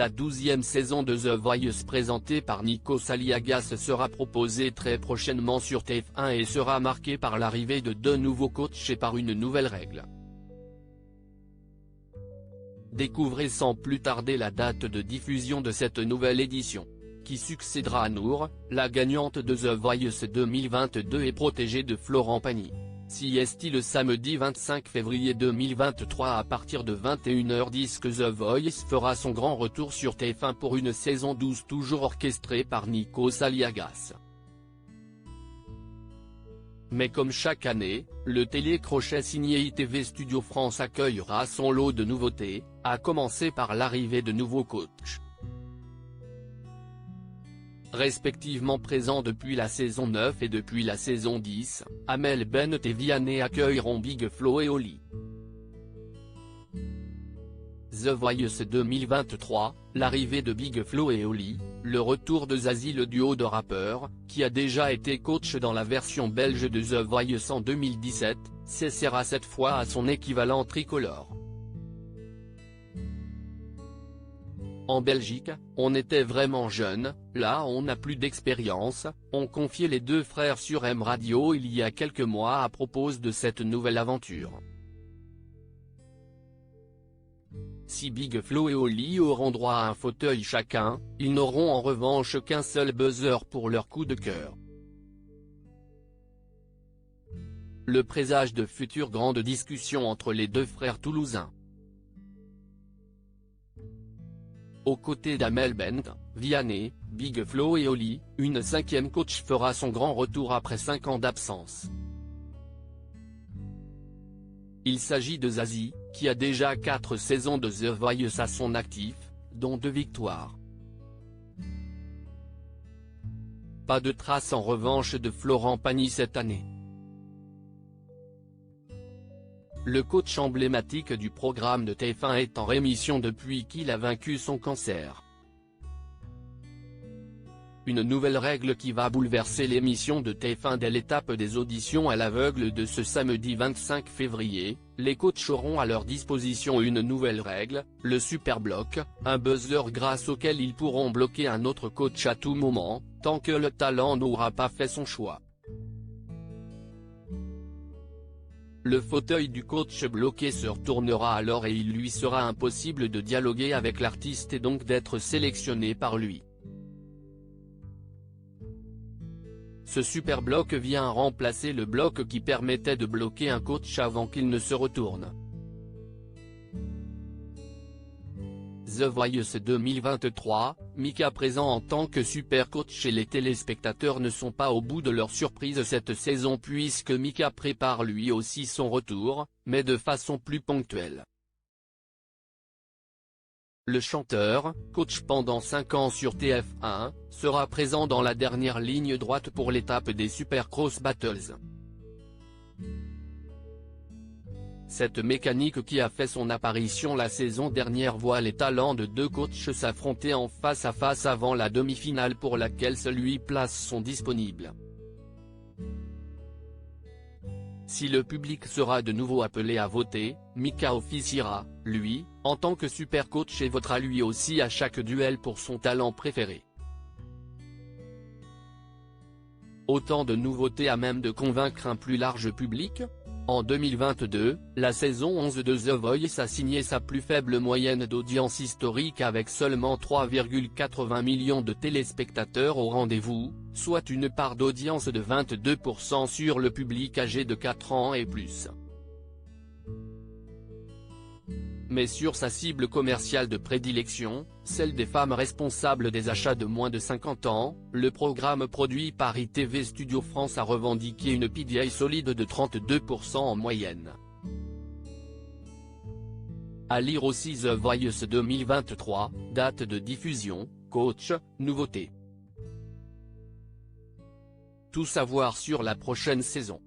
La 12e saison de The Voice présentée par Nikos Aliagas sera proposée très prochainement sur TF1 et sera marquée par l'arrivée de 2 nouveaux coachs et par une nouvelle règle. Découvrez sans plus tarder la date de diffusion de cette nouvelle édition. Qui succédera à Nour, la gagnante de The Voice 2022 et protégée de Florent Pagny. CST le samedi 25 février 2023 à partir de 21h10 que The Voice fera son grand retour sur TF1 pour une saison 12 toujours orchestrée par Nikos Aliagas. Mais comme chaque année, le télécrochet signé ITV Studio France accueillera son lot de nouveautés, à commencer par l'arrivée de nouveaux coachs. Respectivement présents depuis la saison 9 et depuis la saison 10, Amel Bent et Vianney accueilleront Big Flo et Oli. The Voice 2023, l'arrivée de Big Flo et Oli, le retour de Zazie le duo de rappeurs, qui a déjà été coach dans la version belge de The Voice en 2017, s'essaiera cette fois à son équivalent tricolore. En Belgique, on était vraiment jeunes, là on n'a plus d'expérience, ont confié les deux frères sur M Radio il y a quelques mois à propos de cette nouvelle aventure. Si Big Flo et Oli auront droit à un fauteuil chacun, ils n'auront en revanche qu'un seul buzzer pour leur coup de cœur. Le présage de futures grandes discussions entre les deux frères toulousains. Aux côtés d'Amel Bent, Vianney, Big Flo et Oli, une 5e coach fera son grand retour après 5 ans d'absence. Il s'agit de Zazie, qui a déjà 4 saisons de The Voice à son actif, dont 2 victoires. Pas de trace en revanche de Florent Pagny cette année. Le coach emblématique du programme de TF1 est en rémission depuis qu'il a vaincu son cancer. Une nouvelle règle qui va bouleverser l'émission de TF1 dès l'étape des auditions à l'aveugle de ce samedi 25 février, les coachs auront à leur disposition une nouvelle règle, le Super Block, un buzzer grâce auquel ils pourront bloquer un autre coach à tout moment, tant que le talent n'aura pas fait son choix. Le fauteuil du coach bloqué se retournera alors et il lui sera impossible de dialoguer avec l'artiste et donc d'être sélectionné par lui. Ce super bloc vient remplacer le bloc qui permettait de bloquer un coach avant qu'il ne se retourne. The Voice 2023, Mika présent en tant que super coach et les téléspectateurs ne sont pas au bout de leur surprise cette saison puisque Mika prépare lui aussi son retour, mais de façon plus ponctuelle. Le chanteur, coach pendant 5 ans sur TF1, sera présent dans la dernière ligne droite pour l'étape des Supercross Battles. Cette mécanique qui a fait son apparition la saison dernière voit les talents de 2 coachs s'affronter en face à face avant la demi-finale pour laquelle seuls 8 places sont disponibles. Si le public sera de nouveau appelé à voter, Mika officiera, lui, en tant que super coach et votera lui aussi à chaque duel pour son talent préféré. Autant de nouveautés à même de convaincre un plus large public ? En 2022, la saison 11 de The Voice a signé sa plus faible moyenne d'audience historique avec seulement 3,80 millions de téléspectateurs au rendez-vous, soit une part d'audience de 22% sur le public âgé de 4 ans et plus. Mais sur sa cible commerciale de prédilection, celle des femmes responsables des achats de moins de 50 ans, le programme produit par ITV Studio France a revendiqué une PDA solide de 32% en moyenne. À lire aussi The Voice 2023, date de diffusion, coach, nouveautés. Tout savoir sur la prochaine saison.